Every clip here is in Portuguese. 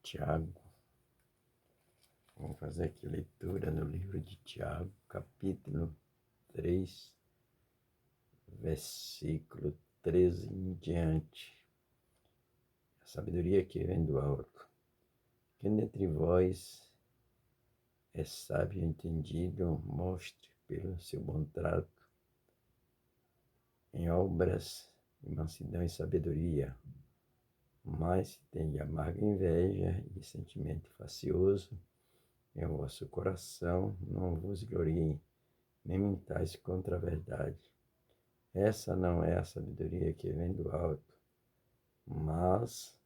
Tiago. Vamos fazer aqui leitura no livro de Tiago, capítulo 3, versículo 13 em diante. A sabedoria que vem do alto. Quem dentre vós é sábio e entendido, mostre pelo seu bom trato em obras de mansidão e sabedoria. Mas se tem amarga inveja e sentimento facioso em vosso coração, não vos glorie, nem mentais contra a verdade. Essa não é a sabedoria que vem do alto, mas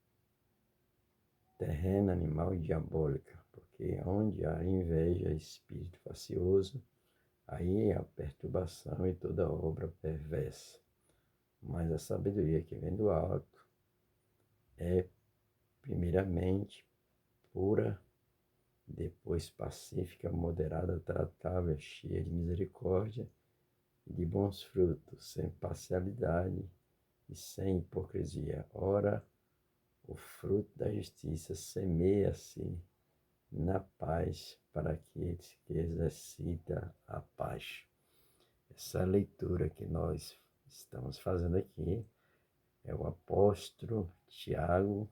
terrena, animal e diabólica, porque onde há inveja e espírito facioso, aí há perturbação e toda obra perversa. Mas a sabedoria que vem do alto é, primeiramente, pura, depois pacífica, moderada, tratável, cheia de misericórdia e de bons frutos, sem parcialidade e sem hipocrisia. Ora, o fruto da justiça semeia-se na paz para aqueles que exercita a paz. Essa leitura que nós estamos fazendo aqui é o apóstolo Tiago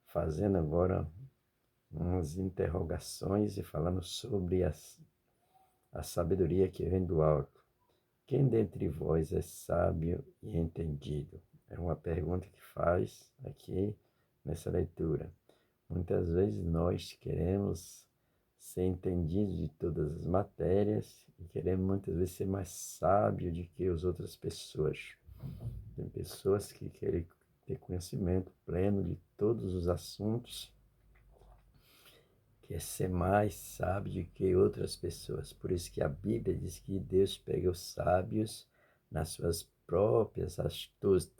fazendo agora umas interrogações e falando sobre a sabedoria que vem do alto. Quem dentre vós é sábio e entendido? É uma pergunta que faz aqui nessa leitura. Muitas vezes nós queremos ser entendidos de todas as matérias e queremos muitas vezes ser mais sábio do que as outras pessoas. Tem pessoas que querem ter conhecimento pleno de todos os assuntos, quer ser mais sábio do que outras pessoas. Por isso que a Bíblia diz que Deus pega os sábios nas suas próprias astúcias,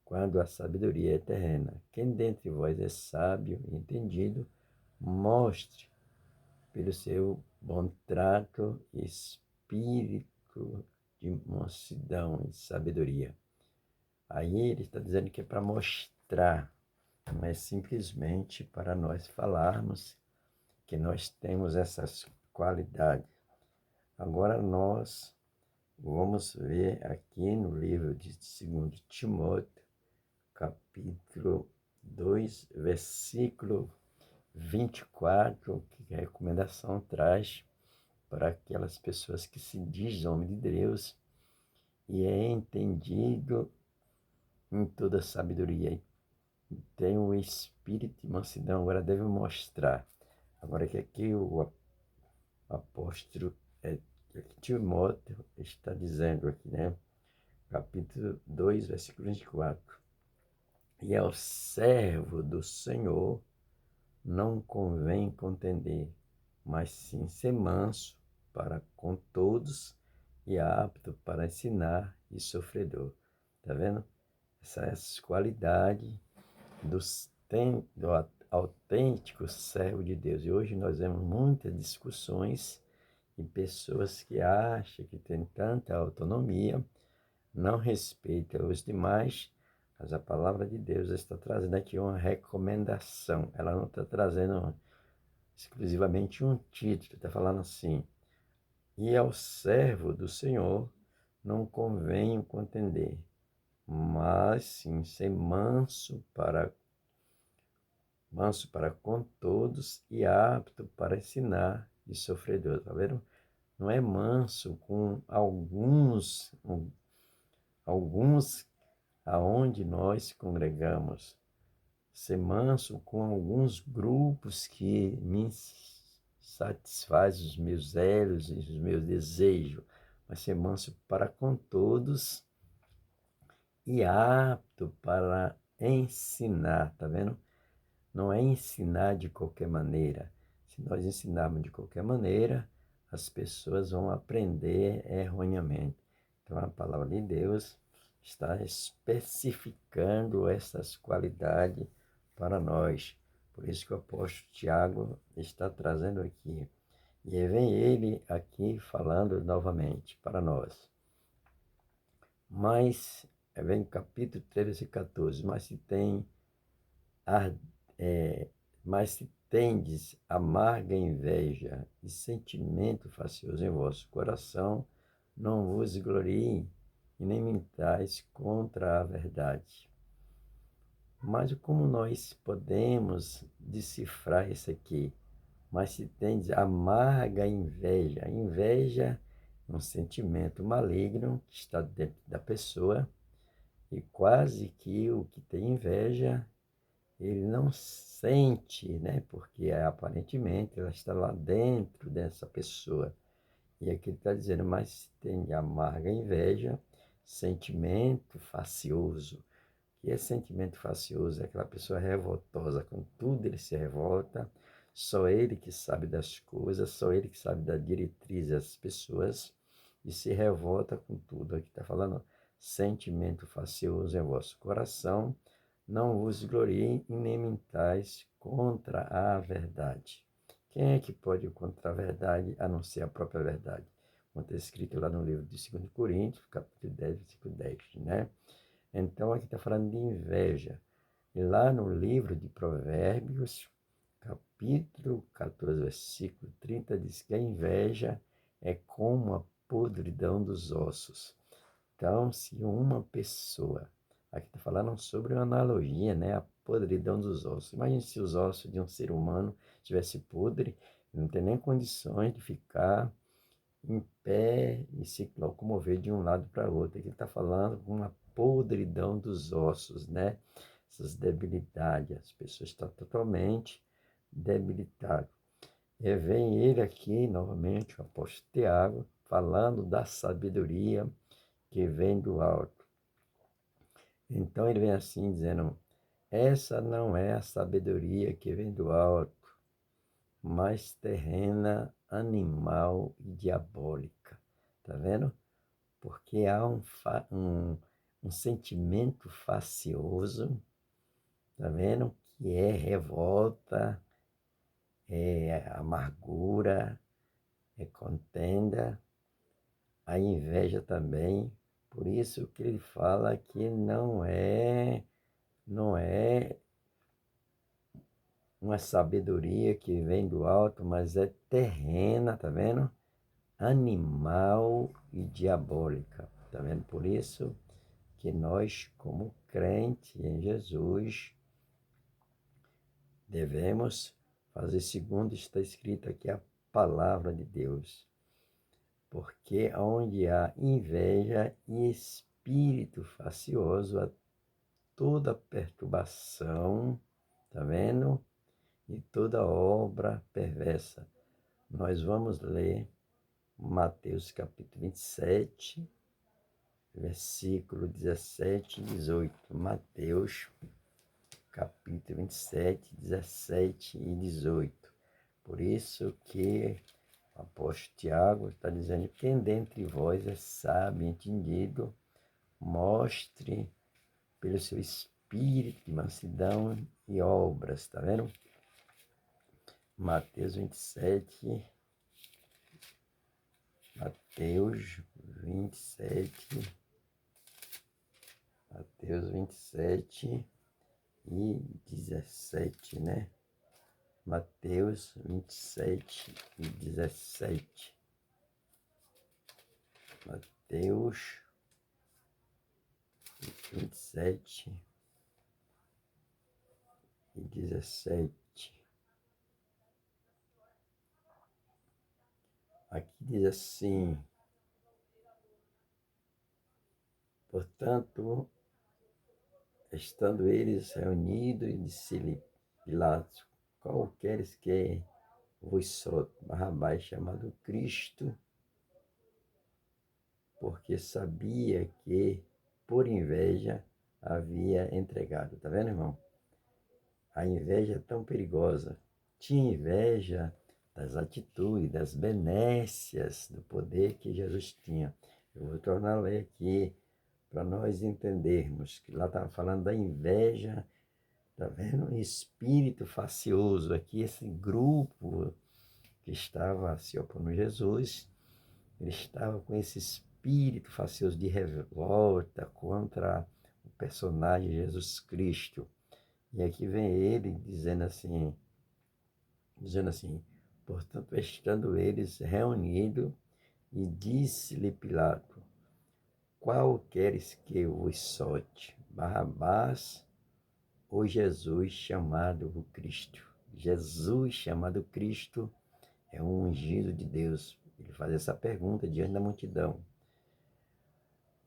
quando a sabedoria é terrena. Quem dentre vós é sábio e entendido, mostre pelo seu bom trato e espírito de mansidão e sabedoria. Aí ele está dizendo que é para mostrar, não é simplesmente para nós falarmos que nós temos essas qualidades. Agora nós vamos ver aqui no livro de 2 Timóteo, capítulo 2, versículo 24, que a recomendação traz para aquelas pessoas que se dizem homem de Deus e é entendido em toda sabedoria. Tem o espírito de mansidão, agora deve mostrar. Agora que aqui o apóstolo Timóteo está dizendo aqui, né? Capítulo 2, versículo 24. E ao servo do Senhor não convém contender, mas sim ser manso para com todos e apto para ensinar e sofredor. Tá vendo? Essas qualidades do autêntico servo de Deus. E hoje nós vemos muitas discussões e pessoas que acham que tem tanta autonomia, não respeitam os demais, mas a palavra de Deus está trazendo aqui uma recomendação. Ela não está trazendo exclusivamente um título, está falando assim: e ao servo do Senhor não convém contender, mas sim ser manso para com todos e apto para ensinar e sofredor. Tá vendo? Não é manso com alguns aonde nós congregamos. Ser manso com alguns grupos que me satisfazem os meus elos e os meus desejos, mas ser manso para com todos e apto para ensinar, tá vendo? Não é ensinar de qualquer maneira. Se nós ensinarmos de qualquer maneira, as pessoas vão aprender erroneamente. Então a palavra de Deus está especificando essas qualidades para nós. Por isso que o apóstolo Tiago está trazendo aqui. E vem ele aqui falando novamente para nós. Mas, vem capítulo 13 e 14. Mas se tem ar- mas se tendes amarga inveja e sentimento facioso em vosso coração, não vos gloriem e nem mintais contra a verdade. Mas como nós podemos decifrar isso aqui? Mas se tendes amarga inveja, inveja é um sentimento maligno que está dentro da pessoa e quase que o que tem inveja ele não sente, né? Porque aparentemente ela está lá dentro dessa pessoa. E aqui ele está dizendo, mas tem amarga inveja, sentimento facioso. Que é sentimento facioso? É aquela pessoa revoltosa, com tudo ele se revolta, só ele que sabe das coisas, só ele que sabe da diretriz das pessoas e se revolta com tudo. Aqui está falando sentimento facioso em vosso coração, não vos gloriem e nem mintais contra a verdade. Quem é que pode ir contra a verdade, a não ser a própria verdade? Como está escrito lá no livro de 2 Coríntios, capítulo 10, versículo 10, né? Então, aqui está falando de inveja. E lá no livro de Provérbios, capítulo 14, versículo 30, diz que a inveja é como a podridão dos ossos. Então, se uma pessoa, aqui está falando sobre uma analogia, né? A podridão dos ossos. Imagine se os ossos de um ser humano estivesse podre, não tem nem condições de ficar em pé e se locomover de um lado para outro. Aqui está falando com uma podridão dos ossos, né? Essas debilidades, as pessoas estão totalmente debilitadas. E vem ele aqui, novamente, o apóstolo Tiago, falando da sabedoria que vem do alto. Então ele vem assim dizendo, essa não é a sabedoria que vem do alto, mas terrena, animal e diabólica. Tá vendo? Porque há um sentimento facioso, tá vendo? Que é revolta, é amargura, é contenda, a inveja também. Por isso que ele fala que não é uma sabedoria que vem do alto, mas é terrena, tá vendo? Animal e diabólica, tá vendo? Por isso que nós, como crente em Jesus, devemos fazer segundo está escrito aqui a palavra de Deus. Porque onde há inveja e espírito facioso, há toda perturbação, tá vendo? E toda obra perversa. Nós vamos ler Mateus capítulo 27, versículo 17 e 18. Mateus capítulo 27, 17 e 18. Por isso que o apóstolo Tiago está dizendo, quem dentre vós é sábio e entendido, mostre pelo seu espírito de mansidão e obras, tá vendo? Mateus 27, Mateus 27, Mateus 27 e 17, né? Mateus 27 e 17. Mateus 27 e 17. Aqui diz assim, portanto, estando eles reunidos, disse-lhe Pilatos, qual queres que vos solte? Barrabás, chamado Cristo, porque sabia que por inveja havia entregado. Tá vendo, irmão? A inveja é tão perigosa. Tinha inveja das atitudes, das benécias, do poder que Jesus tinha. Eu vou tornar a ler aqui para nós entendermos que lá estava falando da inveja, tá vendo? Um espírito facioso aqui, esse grupo que estava se opondo a Jesus, ele estava com esse espírito facioso de revolta contra o personagem Jesus Cristo. E aqui vem ele dizendo assim, portanto, estando eles reunidos, e disse-lhe Pilato: qual queres que eu vos solte, Barrabás ou Jesus chamado o Cristo? Jesus chamado Cristo é um ungido de Deus. Ele faz essa pergunta diante da multidão.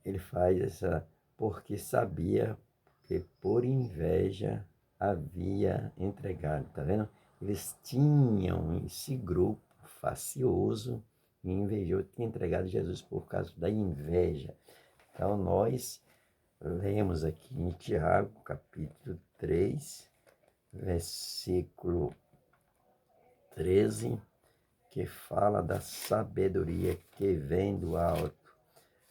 Ele faz essa porque sabia que por inveja havia entregado, tá vendo? Eles tinham esse grupo facioso e invejoso, tinha entregado Jesus por causa da inveja. Então nós lemos aqui em Tiago, capítulo 3, versículo 13, que fala da sabedoria que vem do alto.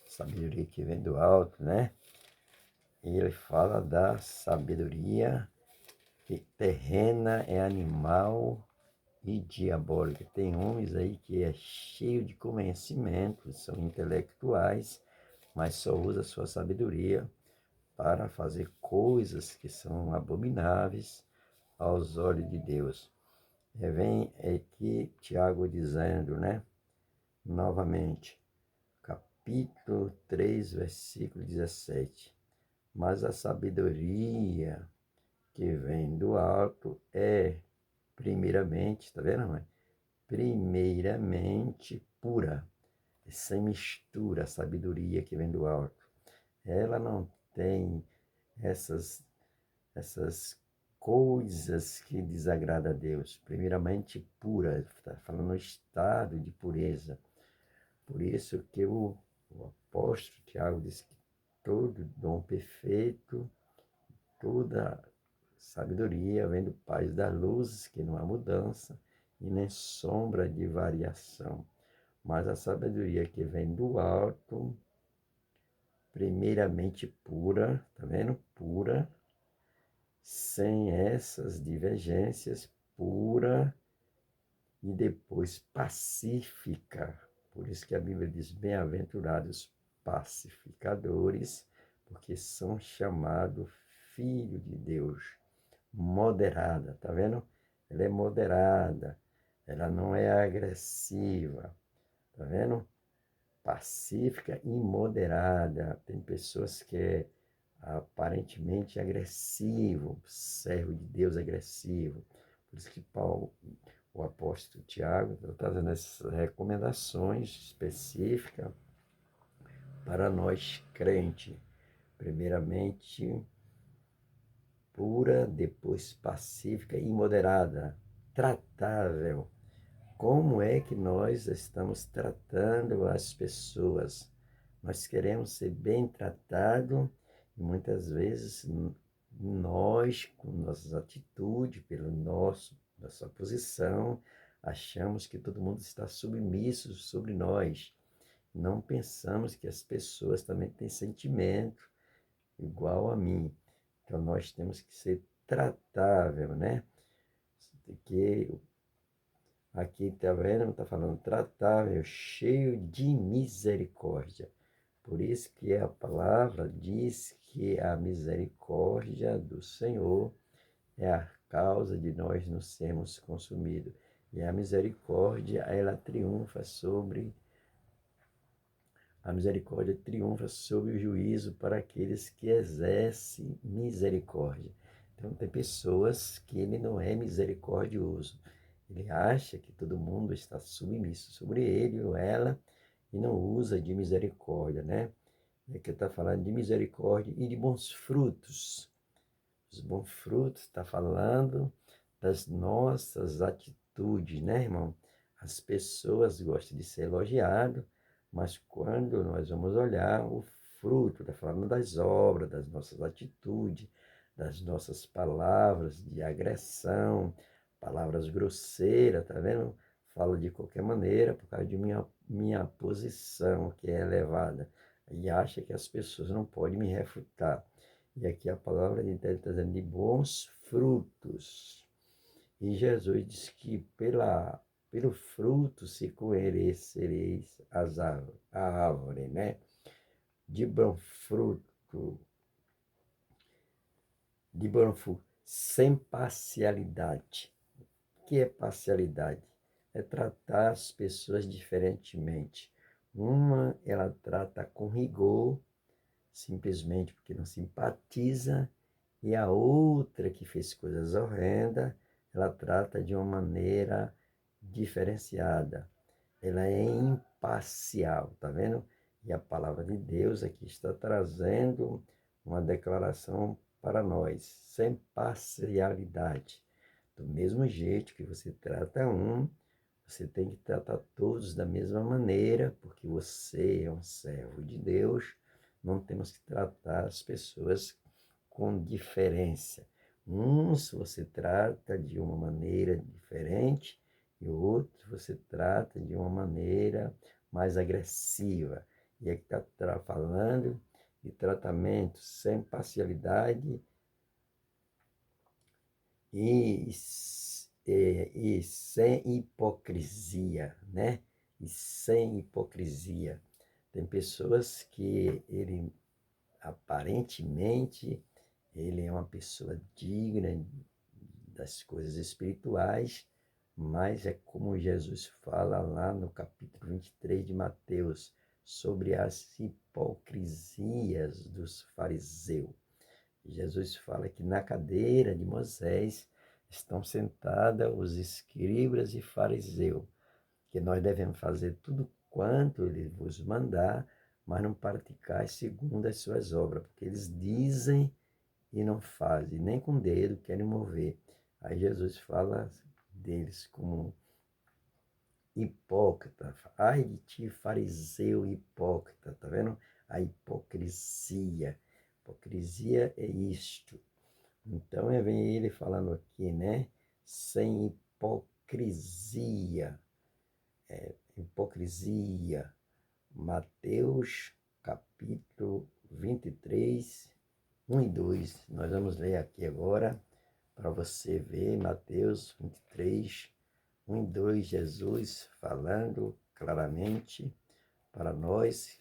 Sabedoria que vem do alto, né? E ele fala da sabedoria que terrena, é animal e diabólica. Tem homens aí que é cheio de conhecimento, são intelectuais, mas só usa sua sabedoria para fazer coisas que são abomináveis aos olhos de Deus. Vem aqui Tiago dizendo, né? Novamente, capítulo 3, versículo 17. Mas a sabedoria que vem do alto é, primeiramente, tá vendo, mãe? Primeiramente pura, sem mistura, a sabedoria que vem do alto. Ela não tem essas coisas que desagradam a Deus. Primeiramente pura, está falando no estado de pureza. Por isso que o apóstolo Tiago diz que todo dom perfeito, toda sabedoria vem do Pai das luzes, que não há mudança e nem sombra de variação. Mas a sabedoria que vem do alto, primeiramente pura, tá vendo? Pura, sem essas divergências, pura e depois pacífica. Por isso que a Bíblia diz: bem-aventurados pacificadores, porque são chamados filhos de Deus. Moderada, tá vendo? Ela é moderada, ela não é agressiva, tá vendo? Pacífica e moderada. Tem pessoas que é aparentemente agressivo, servo de Deus agressivo. Por isso que Paulo, o apóstolo Tiago, está trazendo essas recomendações específicas para nós crentes. Primeiramente pura, depois pacífica e moderada, tratável. Como é que nós estamos tratando as pessoas? Nós queremos ser bem tratados e muitas vezes nós, com nossas atitudes, pela nossa posição, achamos que todo mundo está submisso sobre nós. Não pensamos que as pessoas também têm sentimento igual a mim. Então nós temos que ser tratável, né? Que aqui está vendo, está falando tratável, cheio de misericórdia. Por isso que a palavra diz que a misericórdia do Senhor é a causa de nós não sermos consumidos. E a misericórdia, triunfa sobre o juízo para aqueles que exercem misericórdia. Então tem pessoas que ele não é misericordioso. Ele acha que todo mundo está submisso sobre ele ou ela e não usa de misericórdia, né? E aqui está falando de misericórdia e de bons frutos. Os bons frutos está falando das nossas atitudes, né, irmão? As pessoas gostam de ser elogiadas, mas quando nós vamos olhar o fruto, está falando das obras, das nossas atitudes, das nossas palavras de agressão, palavras grosseiras, tá vendo? Falo de qualquer maneira por causa de minha posição que é elevada. E acha que as pessoas não podem me refutar. E aqui a palavra de Deus está dizendo de bons frutos. E Jesus diz que pelo fruto se conhecereis a árvore, né? De bom fruto, de bom fruto. sem parcialidade. O que é parcialidade? É tratar as pessoas diferentemente. Uma, ela trata com rigor, simplesmente porque não simpatiza, e a outra, que fez coisas horrendas, ela trata de uma maneira diferenciada. Ela é imparcial, tá vendo? E a palavra de Deus aqui está trazendo uma declaração para nós, sem parcialidade. Do mesmo jeito que você trata um, você tem que tratar todos da mesma maneira, porque você é um servo de Deus. Não temos que tratar as pessoas com diferença. Uns você trata de uma maneira diferente e o outro você trata de uma maneira mais agressiva. E aqui está falando de tratamento sem parcialidade e, e sem hipocrisia, né? E sem hipocrisia. Tem pessoas que ele aparentemente ele é uma pessoa digna das coisas espirituais, mas é como Jesus fala lá no capítulo 23 de Mateus, sobre as hipocrisias dos fariseus. Jesus fala que na cadeira de Moisés estão sentados os escribas e fariseus, que nós devemos fazer tudo quanto ele vos mandar, mas não praticar segundo as suas obras, porque eles dizem e não fazem, nem com o dedo querem mover. Aí Jesus fala deles como hipócrita. Ai de ti, fariseu hipócrita, tá vendo? A hipocrisia. Hipocrisia é isto. Então, vem ele falando aqui, né? Sem hipocrisia. Hipocrisia. Mateus, capítulo 23, 1 e 2. Nós vamos ler aqui agora, para você ver, Mateus 23, 1 e 2, Jesus falando claramente para nós,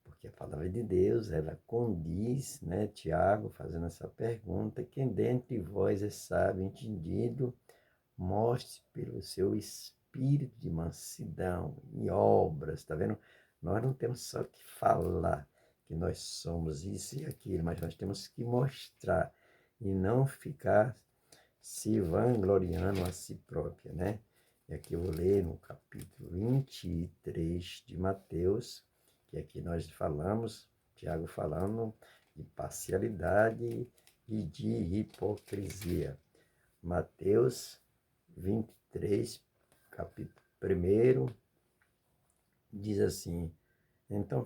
porque a palavra de Deus, ela condiz, né, Tiago, fazendo essa pergunta: quem dentre vós é sábio, entendido, mostre pelo seu espírito de mansidão e obras, tá vendo? Nós não temos só que falar que nós somos isso e aquilo, mas nós temos que mostrar e não ficar se vangloriando a si própria, né? E aqui eu vou ler no capítulo 23 de Mateus, que aqui nós falamos, Tiago falando de parcialidade e de hipocrisia. Mateus 23, capítulo 1, diz assim: então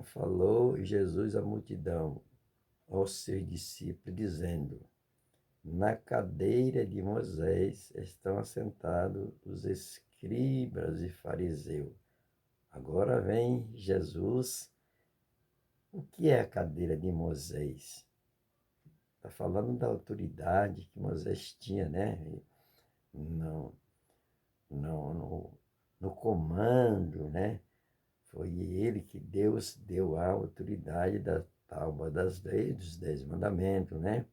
falou Jesus à multidão, aos seus discípulos, dizendo: na cadeira de Moisés estão assentados os escribas e fariseus. Agora vem Jesus. O que é a cadeira de Moisés? Está falando da autoridade que Moisés tinha, né? No, no comando, né? Foi ele que Deus deu a autoridade da tábua das leis, dos 10 mandamentos, né?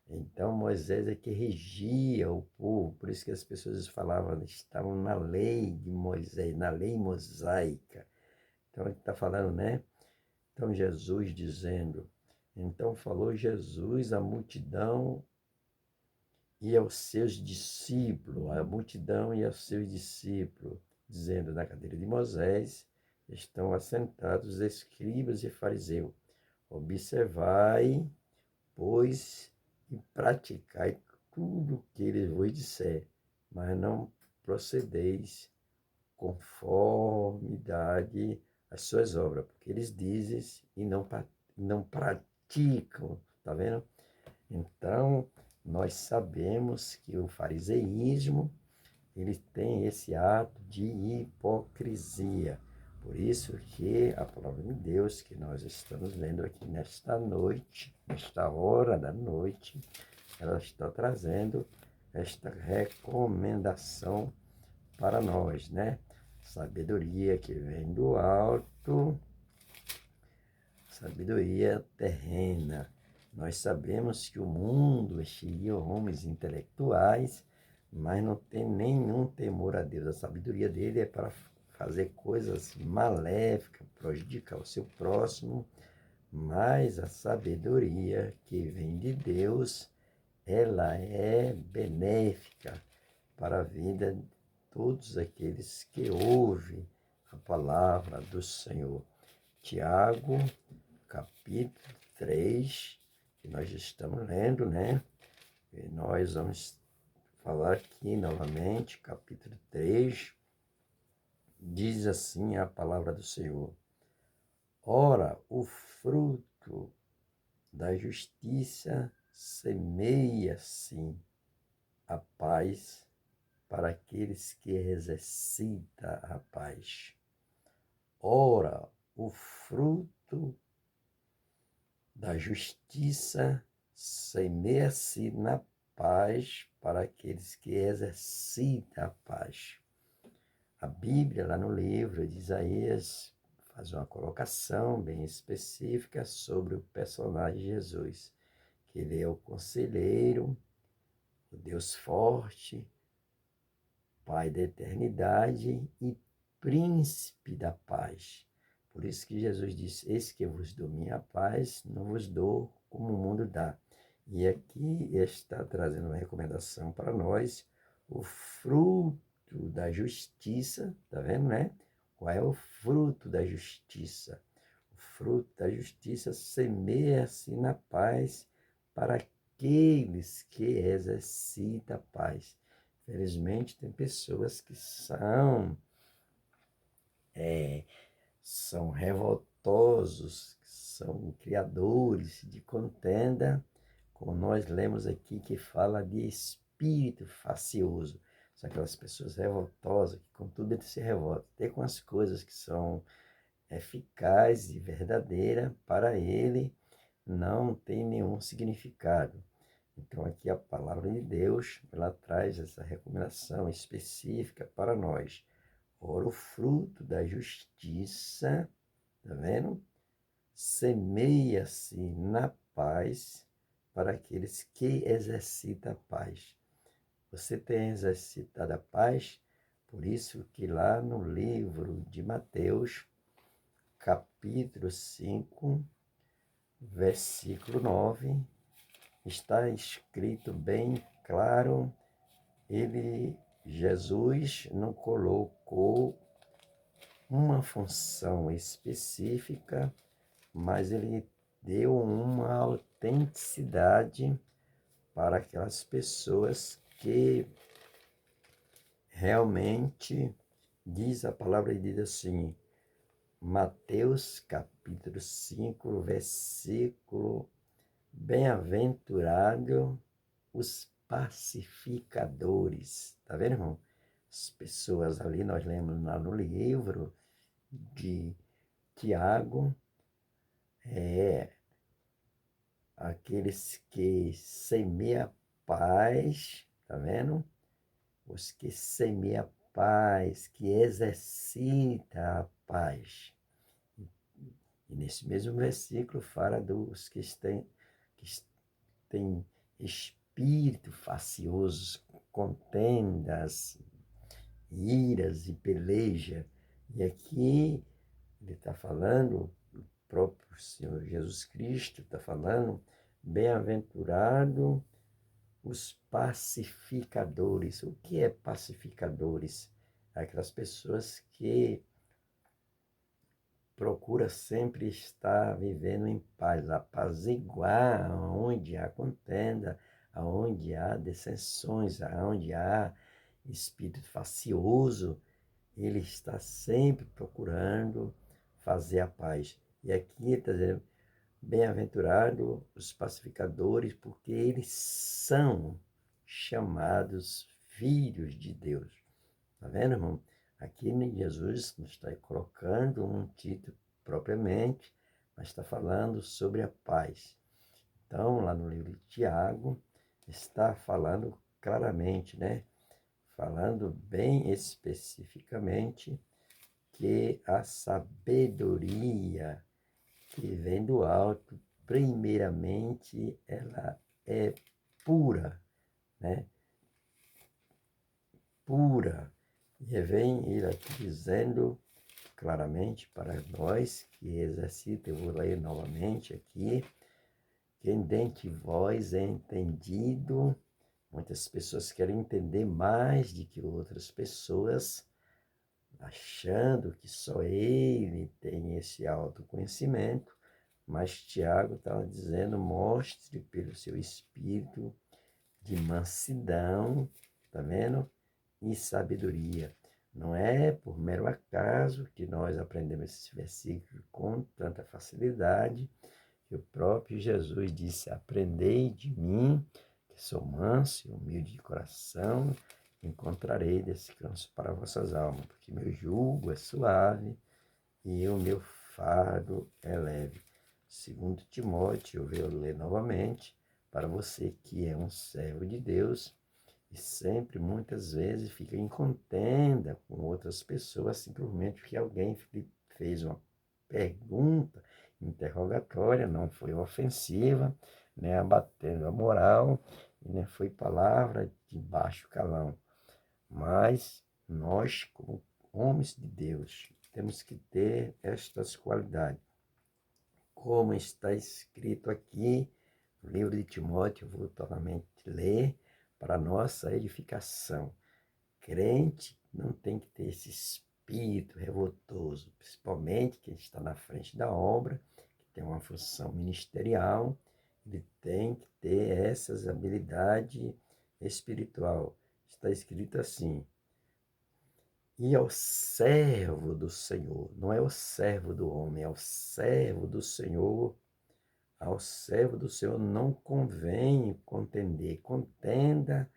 Então Moisés é que regia o povo, por isso que as pessoas falavam, estavam na lei de Moisés, na lei mosaica. Então ele está falando, né? Então Jesus dizendo, então falou Jesus à multidão e aos seus discípulos, a multidão e aos seus discípulos, dizendo: na cadeira de Moisés estão assentados escribas e fariseus. Observai, pois, e praticai tudo o que ele vos disser, mas não procedeis conformidade às suas obras, porque eles dizem e não praticam, tá vendo? Então, nós sabemos que o fariseísmo, ele tem esse ato de hipocrisia. Por isso que a palavra de Deus que nós estamos lendo aqui nesta noite, nesta hora da noite, ela está trazendo esta recomendação para nós, né? Sabedoria que vem do alto, sabedoria terrena. Nós sabemos que o mundo é cheio de homens intelectuais, mas não tem nenhum temor a Deus. A sabedoria dele é para fazer coisas maléficas, prejudicar o seu próximo, mas a sabedoria que vem de Deus, ela é benéfica para a vida de todos aqueles que ouvem a palavra do Senhor. Tiago, capítulo 3, que nós estamos lendo, né? E nós vamos falar aqui novamente, capítulo 3, diz assim a palavra do Senhor: Ora, o fruto da justiça semeia-se a paz para aqueles que exercitam a paz. Ora, o fruto da justiça semeia-se na paz para aqueles que exercitam a paz. A Bíblia, lá no livro de Isaías, faz uma colocação bem específica sobre o personagem Jesus, que ele é o conselheiro, o Deus forte, Pai da eternidade e príncipe da paz. Por isso que Jesus disse: eis que vos dou minha paz, não vos dou como o mundo dá. E aqui está trazendo uma recomendação para nós, o fruto da justiça, tá vendo, né? Qual é o fruto da justiça? O fruto da justiça semeia-se na paz para aqueles que exercitam a paz. Felizmente, tem pessoas que são revoltosos, são criadores de contenda, como nós lemos aqui, que fala de espírito faccioso. São aquelas pessoas revoltosas, que com tudo eles se revoltam. Até com as coisas que são eficazes e verdadeiras, para ele não tem nenhum significado. Então aqui a palavra de Deus, ela traz essa recomendação específica para nós. Ora, o fruto da justiça, tá vendo? Semeia-se na paz para aqueles que exercitam a paz. Você tem exercitado a paz? Por isso que lá no livro de Mateus, capítulo 5, versículo 9, está escrito bem claro, Jesus não colocou uma função específica, mas ele deu uma autenticidade para aquelas pessoas que realmente, diz a palavra de Deus assim, Mateus capítulo 5, versículo: bem-aventurado os pacificadores. Tá vendo, irmão? As pessoas ali, nós lemos lá no livro de Tiago, aqueles que semeiam paz, tá vendo? Os que semeiam paz, que exercitam a paz. E nesse mesmo versículo fala dos que têm espírito facciosos, contendas, iras e peleja. E aqui ele está falando, o próprio Senhor Jesus Cristo está falando, bem-aventurado os pacificadores. O que é pacificadores? Aquelas pessoas que procuram sempre estar vivendo em paz, apaziguar onde há contenda, aonde há dissensões, aonde há espírito faccioso, ele está sempre procurando fazer a paz. E aqui está dizendo, bem-aventurado os pacificadores, porque eles são chamados filhos de Deus. Está vendo, irmão? Aqui Jesus não está colocando um título propriamente, mas está falando sobre a paz. Então, lá no livro de Tiago, está falando claramente, né? Falando bem especificamente que a sabedoria que vem do alto primeiramente, ela é pura, né? Pura. E vem ele aqui dizendo claramente para nós que exercita, eu vou ler novamente aqui, quem dentre vós é entendido. Muitas pessoas querem entender mais do que outras pessoas, achando que só ele tem esse autoconhecimento, mas Tiago estava dizendo, mostre pelo seu espírito de mansidão, tá vendo? E sabedoria. Não é por mero acaso que nós aprendemos esse versículo com tanta facilidade, que o próprio Jesus disse, aprendei de mim, que sou manso e humilde de coração, encontrarei descanso para vossas almas, porque meu jugo é suave e o meu fardo é leve. Segundo Timóteo, eu vou ler novamente, para você que é um servo de Deus e sempre, muitas vezes, fica em contenda com outras pessoas, simplesmente porque alguém fez uma pergunta interrogatória, não foi ofensiva, né, abatendo a moral, e nem foi palavra de baixo calão. Mas nós, como homens de Deus, temos que ter estas qualidades. Como está escrito aqui no livro de Timóteo, eu vou novamente ler, para nossa edificação. Crente não tem que ter esse espírito revoltoso, principalmente quem está na frente da obra, que tem uma função ministerial, ele tem que ter essas habilidades espiritual. Está escrito assim, e ao servo do Senhor, não é o servo do homem, é o servo do Senhor. Ao servo do Senhor não convém contender. Contenda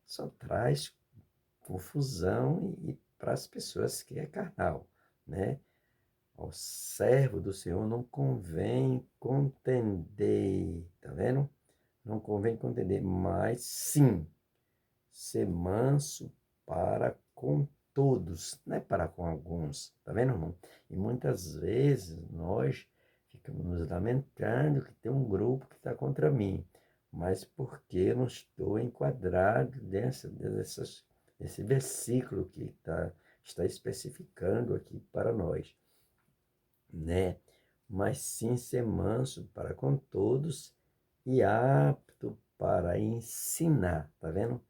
só traz confusão e para as pessoas que é carnal, né? Ao servo do Senhor não convém contender, tá vendo? Não convém contender, mas sim ser manso para com todos, não é para com alguns, tá vendo, irmão? E muitas vezes nós ficamos nos lamentando que tem um grupo que está contra mim, mas porque eu não estou enquadrado desse versículo que está especificando aqui para nós, né? Mas sim ser manso para com todos e apto para ensinar, tá vendo?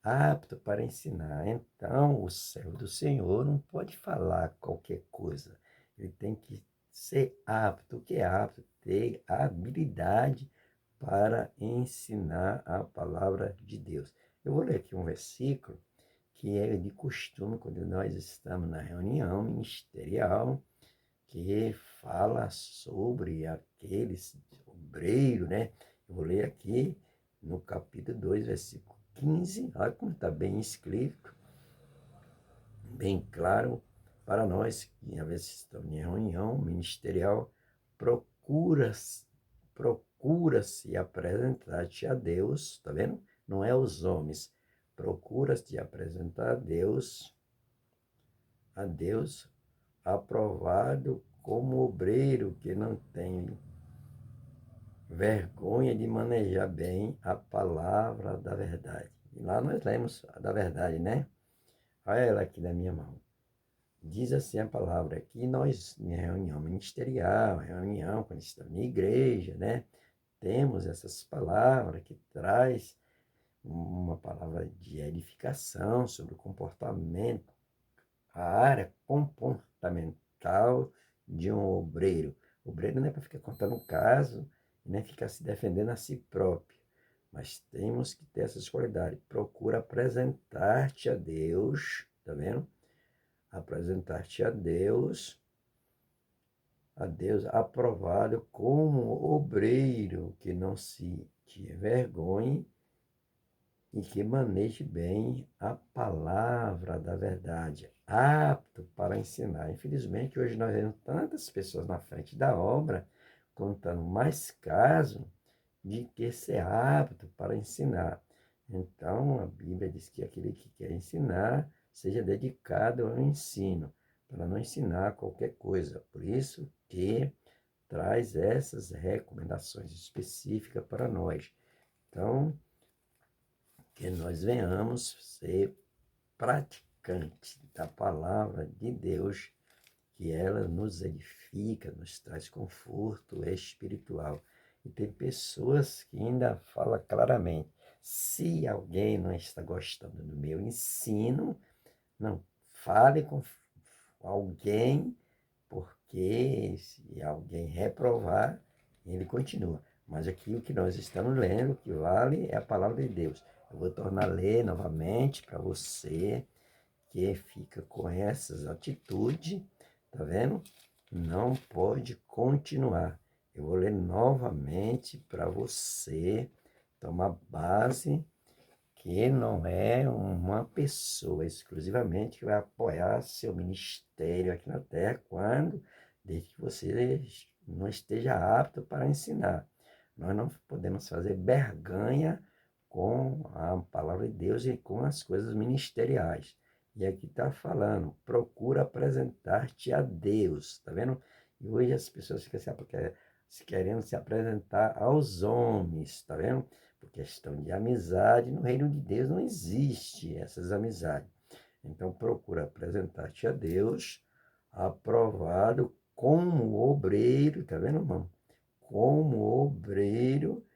Apto para ensinar. Então, o servo do Senhor não pode falar qualquer coisa. Ele tem que ser apto. O que é apto? Ter a habilidade para ensinar a palavra de Deus. Eu vou ler aqui um versículo que é de costume quando nós estamos na reunião ministerial, que fala sobre aqueles obreiros, né? Eu vou ler aqui no capítulo 2, versículo 15, olha como está bem escrito, bem claro para nós que às vezes estamos em reunião ministerial, procura-se apresentar-te a Deus, tá vendo? Não é os homens, procura-se apresentar a Deus aprovado como obreiro que não tem vergonha de manejar bem a palavra da verdade. E lá nós lemos a da verdade, né? Olha ela aqui na minha mão. Diz assim a palavra que nós, em reunião ministerial, reunião quando estamos na igreja, né? Temos essas palavras que traz uma palavra de edificação sobre o comportamento, a área comportamental de um obreiro. O obreiro não é para ficar contando um caso, nem ficar se defendendo a si próprio. Mas temos que ter essas qualidades. Procura apresentar-te a Deus, tá vendo? Apresentar-te a Deus aprovado como obreiro, que não se te envergonhe e que maneje bem a palavra da verdade, apto para ensinar. Infelizmente, hoje nós vemos tantas pessoas na frente da obra, contando mais casos de que ser apto para ensinar. Então, a Bíblia diz que aquele que quer ensinar seja dedicado ao ensino, para não ensinar qualquer coisa. Por isso que traz essas recomendações específicas para nós. Então, que nós venhamos ser praticantes da palavra de Deus, que ela nos edifica, nos traz conforto espiritual. E tem pessoas que ainda falam claramente, se alguém não está gostando do meu ensino, não fale com alguém, porque se alguém reprovar, ele continua. Mas aqui o que nós estamos lendo, o que vale é a palavra de Deus. Eu vou tornar a ler novamente para você que fica com essas atitudes, tá vendo? Não pode continuar. Eu vou ler novamente para você tomar base que não é uma pessoa exclusivamente que vai apoiar seu ministério aqui na Terra desde que você não esteja apto para ensinar. Nós não podemos fazer barganha com a palavra de Deus e com as coisas ministeriais. E aqui está falando, procura apresentar-te a Deus, tá vendo? E hoje as pessoas ficam querendo se apresentar aos homens, tá vendo? Por questão de amizade, no reino de Deus não existe essas amizades. Então procura apresentar-te a Deus, aprovado como obreiro, tá vendo, irmão? Como obreiro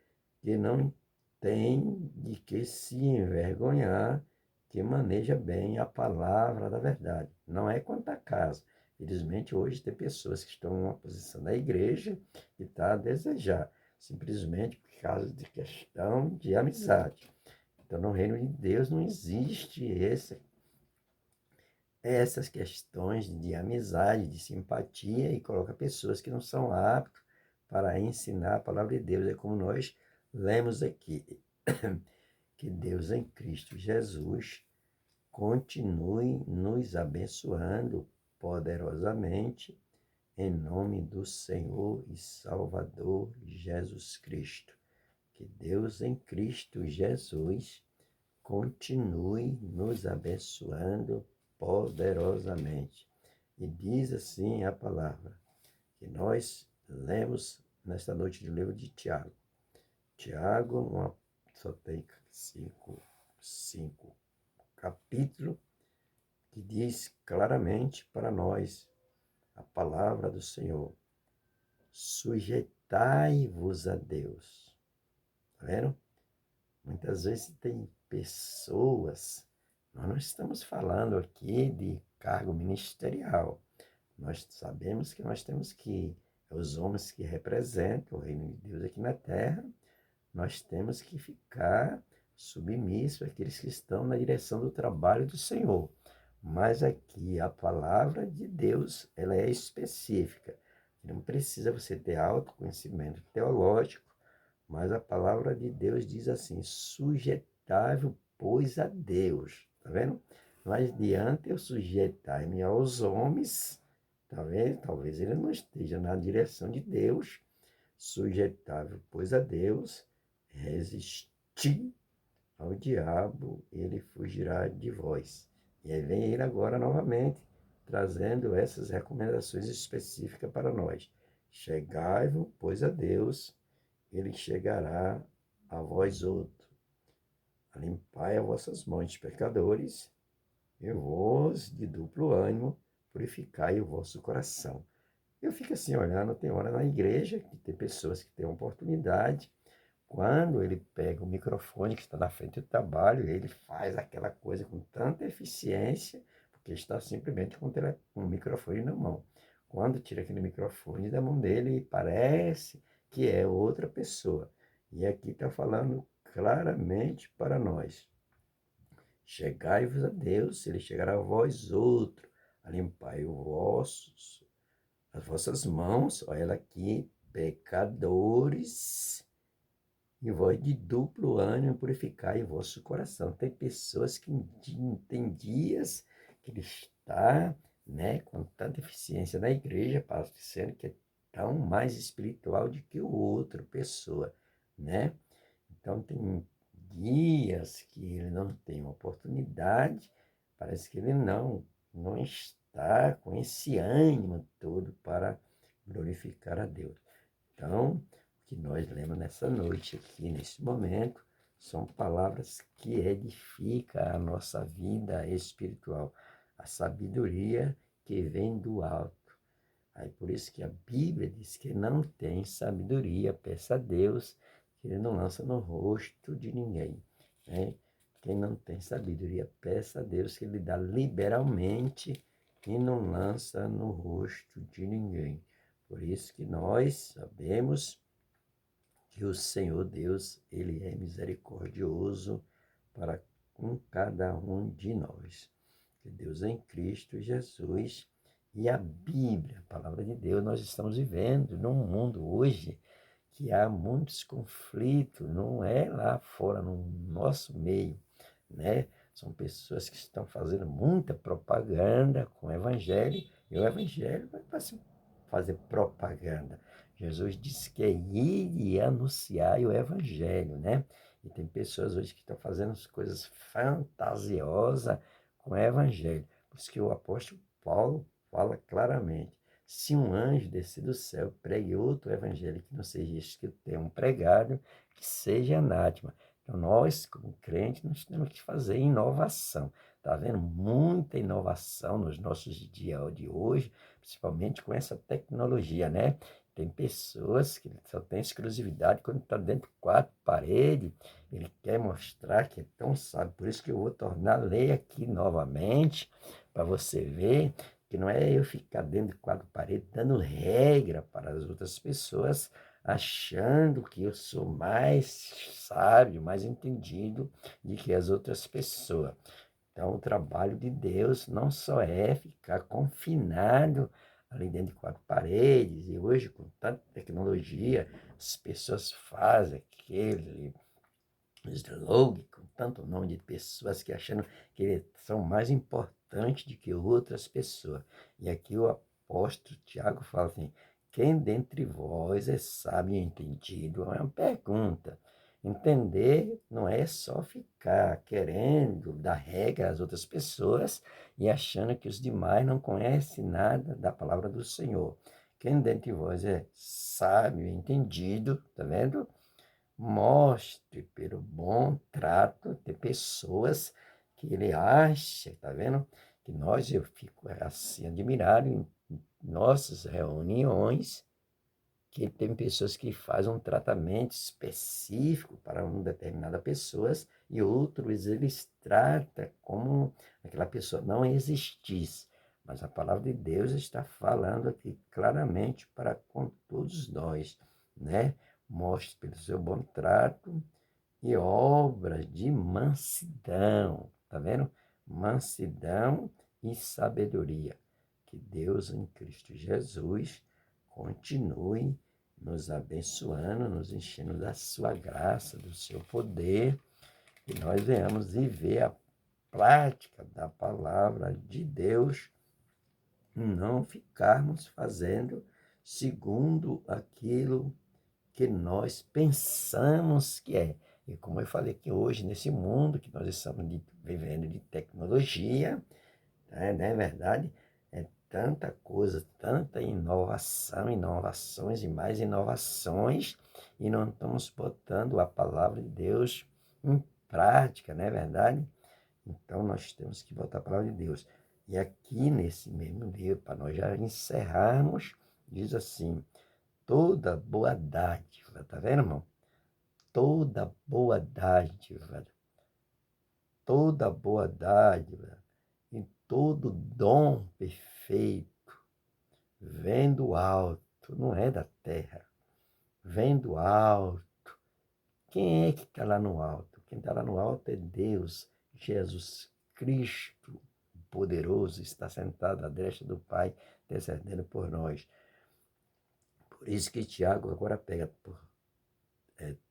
que não tem de que se envergonhar, que maneja bem a palavra da verdade. Não é quanto a casa. Felizmente, hoje tem pessoas que estão em uma posição da igreja que está a desejar, simplesmente por causa de questão de amizade. Então, no reino de Deus não existe essas questões de amizade, de simpatia, e coloca pessoas que não são aptas para ensinar a palavra de Deus. É como nós lemos aqui, que Deus em Cristo Jesus continue nos abençoando poderosamente, em nome do Senhor e Salvador Jesus Cristo. Que Deus em Cristo Jesus continue nos abençoando poderosamente. E diz assim a palavra, que nós lemos nesta noite do livro de Tiago. Tiago, só tem cinco capítulos, que diz claramente para nós a palavra do Senhor. Sujeitai-vos a Deus. Tá vendo? Muitas vezes tem pessoas, nós não estamos falando aqui de cargo ministerial. Nós sabemos que nós temos que, os homens que representam o reino de Deus aqui na terra, nós temos que ficar submissos àqueles que estão na direção do trabalho do Senhor. Mas aqui a palavra de Deus, ela é específica. Não precisa você ter autoconhecimento teológico, mas a palavra de Deus diz assim, sujeitável, pois, a Deus. Tá vendo? Não adianta eu sujeitar-me aos homens, tá vendo? Talvez ele não esteja na direção de Deus. Sujeitável, pois, a Deus, resistir ao diabo, ele fugirá de vós. E aí vem ele agora novamente, trazendo essas recomendações específicas para nós. Chegai-vos, pois, a Deus, ele chegará a vós outros. Limpai as vossas mãos, pecadores, e vós, de duplo ânimo, purificai o vosso coração. Eu fico assim olhando, tem hora na igreja, que tem pessoas que têm oportunidade, quando ele pega o microfone que está na frente do trabalho, ele faz aquela coisa com tanta eficiência, porque está simplesmente com um microfone na mão. Quando tira aquele microfone da mão dele, parece que é outra pessoa. E aqui está falando claramente para nós. Chegai-vos a Deus, ele chegará a vós outro, a limpai as vossas mãos, olha ela aqui, pecadores, e vós de duplo ânimo purificai o vosso coração. Tem pessoas que tem dias que ele está, né, com tanta eficiência na igreja, parecendo que é tão mais espiritual do que o outro pessoa, né? Então tem dias que ele não tem oportunidade, parece que ele não está com esse ânimo todo para glorificar a Deus. Então, o que nós lemos nessa noite aqui, nesse momento, são palavras que edificam a nossa vida espiritual. A sabedoria que vem do alto. Aí por isso que a Bíblia diz que não tem sabedoria, peça a Deus, que ele não lança no rosto de ninguém. Né? Quem não tem sabedoria, peça a Deus que ele dá liberalmente e não lança no rosto de ninguém. Por isso que nós sabemos que o Senhor Deus, ele é misericordioso para com cada um de nós. Que Deus em Cristo Jesus e a Bíblia, a palavra de Deus, nós estamos vivendo num mundo hoje que há muitos conflitos, não é lá fora, no nosso meio, né? São pessoas que estão fazendo muita propaganda com o Evangelho, e o Evangelho vai fazer propaganda. Jesus disse que é ir e anunciar o Evangelho, né? E tem pessoas hoje que estão fazendo coisas fantasiosas com o Evangelho. Por isso que o apóstolo Paulo fala claramente: se um anjo descer do céu, pregue outro evangelho que não seja este que eu tenho pregado, que seja anátema. Então, nós, como crentes, nós temos que fazer inovação. Está havendo muita inovação nos nossos dias de hoje, principalmente com essa tecnologia, né? Tem pessoas que só têm exclusividade quando está dentro de quatro paredes. Ele quer mostrar que é tão sábio. Por isso que eu vou tornar a lei aqui novamente, para você ver que não é eu ficar dentro de quatro paredes dando regra para as outras pessoas, achando que eu sou mais sábio, mais entendido do que as outras pessoas. Então, o trabalho de Deus não só é ficar confinado ali dentro de quatro paredes, e hoje, com tanta tecnologia, as pessoas fazem aquele slogan com tanto nome de pessoas que achando que são mais importantes do que outras pessoas. E aqui o apóstolo Tiago fala assim: quem dentre vós é sábio e entendido? É uma pergunta. Entender não é só ficar querendo dar regra às outras pessoas e achando que os demais não conhecem nada da palavra do Senhor. Quem dentre vós é sábio e entendido, tá vendo? Mostre pelo bom trato de pessoas que ele acha, tá vendo? Que eu fico assim admirado em nossas reuniões, que tem pessoas que fazem um tratamento específico para uma determinada pessoa e outros eles tratam como aquela pessoa não existisse. Mas a palavra de Deus está falando aqui claramente para com todos nós, né? Mostre pelo seu bom trato e obras de mansidão, tá vendo? Mansidão e sabedoria. Que Deus em Cristo Jesus continue nos abençoando, nos enchendo da sua graça, do seu poder, que nós venhamos viver a prática da palavra de Deus, não ficarmos fazendo segundo aquilo que nós pensamos que é. E como eu falei que hoje, nesse mundo que nós estamos vivendo de tecnologia, não é verdade? É tanta coisa, tanta inovação, inovações e mais inovações, e não estamos botando a palavra de Deus em prática, não é verdade? Então, nós temos que botar a palavra de Deus. E aqui nesse mesmo livro, para nós já encerrarmos, diz assim: toda boa dádiva, tá vendo, irmão? Toda boa dádiva, toda boa dádiva e todo dom perfeito vem do alto, não é da terra, vem do alto. Quem é que está lá no alto? Quem está lá no alto é Deus, Jesus Cristo, poderoso, está sentado à destra do Pai, intercedendo por nós. Por isso que Tiago agora pega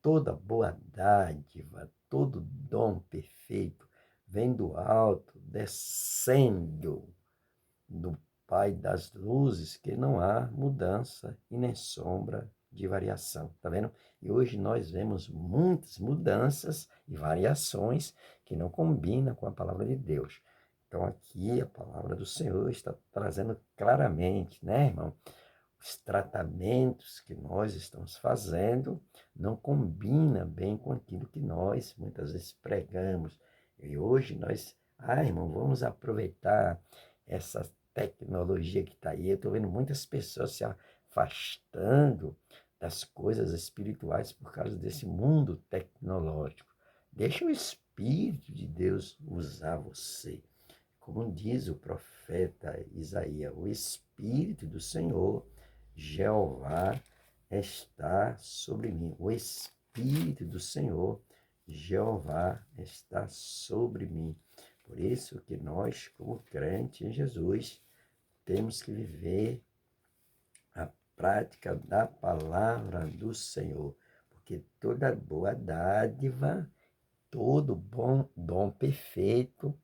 toda boa dádiva, todo dom perfeito, vem do alto, descendo do Pai das luzes, que não há mudança e nem sombra de variação, tá vendo? E hoje nós vemos muitas mudanças e variações que não combinam com a palavra de Deus. Então aqui a palavra do Senhor está trazendo claramente, né, irmão? os tratamentos que nós estamos fazendo não combina bem com aquilo que nós muitas vezes pregamos. E hoje nós, irmão, vamos aproveitar essa tecnologia que está aí. Eu estou vendo muitas pessoas se afastando das coisas espirituais por causa desse mundo tecnológico. Deixa o Espírito de Deus usar você. Como diz o profeta Isaías, o Espírito do Senhor, Jeová, está sobre mim. O Espírito do Senhor, Jeová, está sobre mim. Por isso que nós, como crentes em Jesus, temos que viver a prática da palavra do Senhor. Porque toda boa dádiva, todo bom dom perfeito,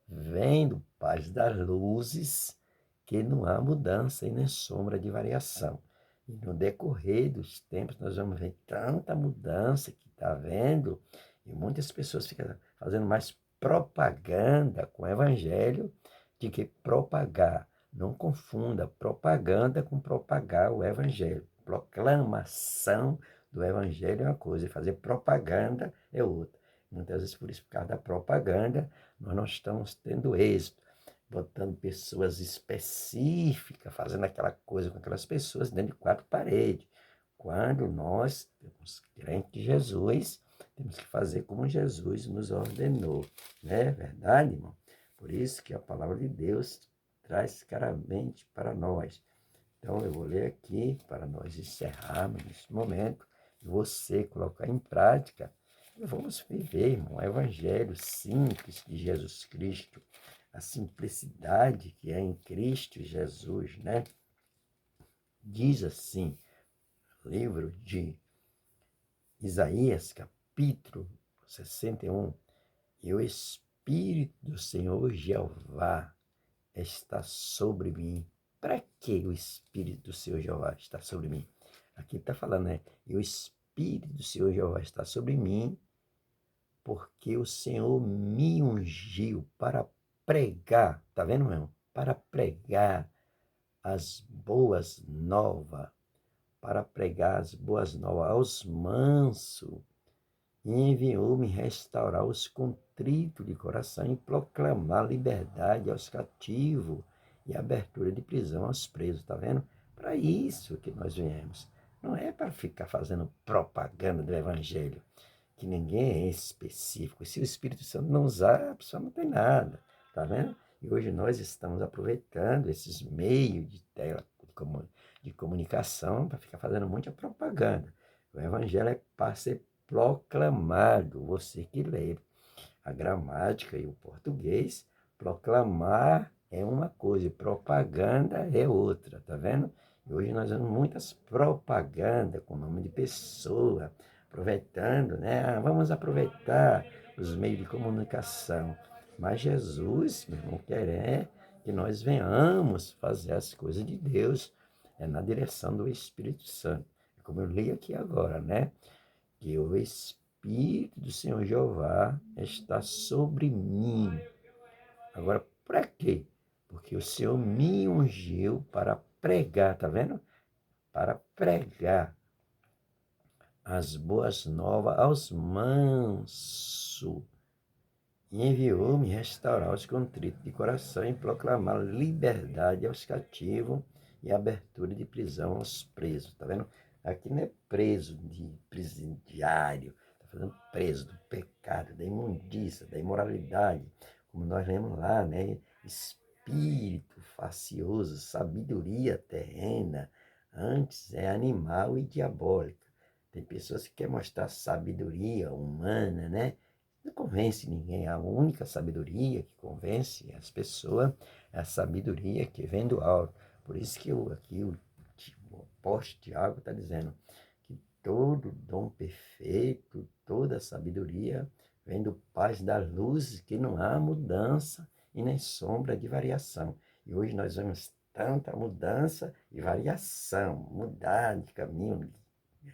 vem do Pai das luzes, que não há mudança e nem sombra de variação. E no decorrer dos tempos nós vamos ver tanta mudança que está havendo, e muitas pessoas ficam fazendo mais propaganda com o evangelho do que propagar. Não confunda propaganda com propagar o evangelho. Proclamação do evangelho é uma coisa, e fazer propaganda é outra. Muitas vezes, por isso, por causa da propaganda, nós não estamos tendo êxito, botando pessoas específicas, fazendo aquela coisa com aquelas pessoas dentro de quatro paredes. Quando nós temos crente de Jesus, temos que fazer como Jesus nos ordenou. Não é verdade, irmão? Por isso que a palavra de Deus traz claramente para nós. Então, eu vou ler aqui para nós encerrarmos nesse momento, e você colocar em prática. Vamos viver, irmão, o evangelho simples de Jesus Cristo, a simplicidade que é em Cristo Jesus, né? Diz assim, livro de Isaías, capítulo 61, e o Espírito do Senhor Jeová está sobre mim. Para que o Espírito do Senhor Jeová está sobre mim? Aqui está falando, né? E o Espírito do Senhor Jeová está sobre mim, porque o Senhor me ungiu para pregar, tá vendo, meu irmão? Para pregar as boas novas, para pregar as boas novas aos mansos, e enviou-me restaurar os contritos de coração e proclamar liberdade aos cativos e abertura de prisão aos presos, tá vendo? Para isso que nós viemos. Não é para ficar fazendo propaganda do evangelho, que ninguém é específico. Se o Espírito Santo não usar, a pessoa não tem nada, tá vendo? E hoje nós estamos aproveitando esses meios de comunicação para ficar fazendo muita propaganda. O evangelho é para ser proclamado, você que lê a gramática e o português, proclamar é uma coisa, propaganda é outra, tá vendo? E hoje nós vemos muitas propagandas com nome de pessoa, aproveitando, né? Vamos aproveitar os meios de comunicação. Mas Jesus, meu irmão, quer que nós venhamos fazer as coisas de Deus, na direção do Espírito Santo. Como eu li aqui agora, né? Que o Espírito do Senhor Jeová está sobre mim. Agora, para quê? Porque o Senhor me ungiu para pregar, tá vendo? Para pregar as boas novas aos mansos. E enviou-me restaurar os contritos de coração e proclamar liberdade aos cativos e abertura de prisão aos presos. Tá vendo? Aqui não é preso de presidiário, está falando preso do pecado, da imundícia, da imoralidade, como nós lemos lá, né? Espírito facioso, sabedoria terrena, antes é animal e diabólica. Tem pessoas que querem mostrar sabedoria humana, né? Não convence ninguém. A única sabedoria que convence as pessoas é a sabedoria que vem do alto. Por isso que aqui o apóstolo Tiago está dizendo que todo dom perfeito, toda sabedoria vem do Pai das luzes, que não há mudança e nem sombra de variação. E hoje nós vemos tanta mudança e variação, mudar de caminho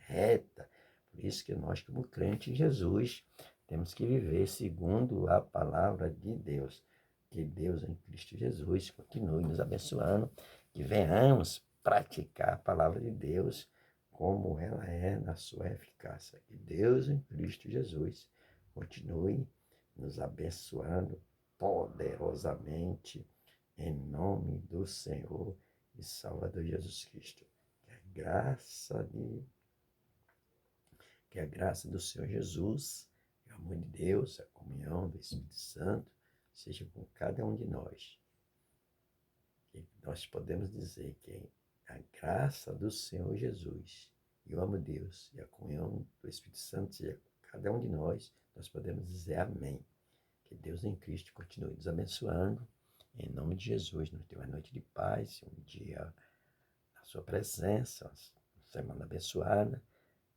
reta. Por isso que nós, como crentes em Jesus, temos que viver segundo a palavra de Deus. Que Deus em Cristo Jesus continue nos abençoando, que venhamos praticar a palavra de Deus como ela é na sua eficácia. Que Deus em Cristo Jesus continue nos abençoando poderosamente em nome do Senhor e Salvador Jesus Cristo. Que a graça do Senhor Jesus, o amor de Deus, a comunhão do Espírito Santo seja com cada um de nós. Que nós podemos dizer que a graça do Senhor Jesus e o amor de Deus e a comunhão do Espírito Santo seja com cada um de nós podemos dizer amém. Que Deus em Cristo continue nos abençoando. Em nome de Jesus, nos dê uma noite de paz, um dia na sua presença, uma semana abençoada.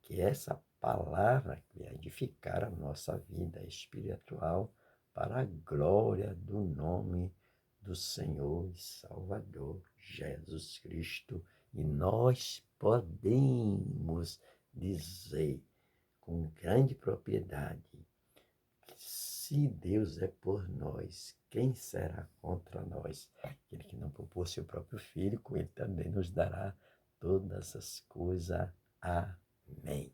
Que essa palavra venha edificar a nossa vida espiritual para a glória do nome do Senhor e Salvador Jesus Cristo. E nós podemos dizer com grande propriedade que se Deus é por nós, quem será contra nós? Aquele que não poupou seu próprio filho, com ele também nos dará todas as coisas. Amém.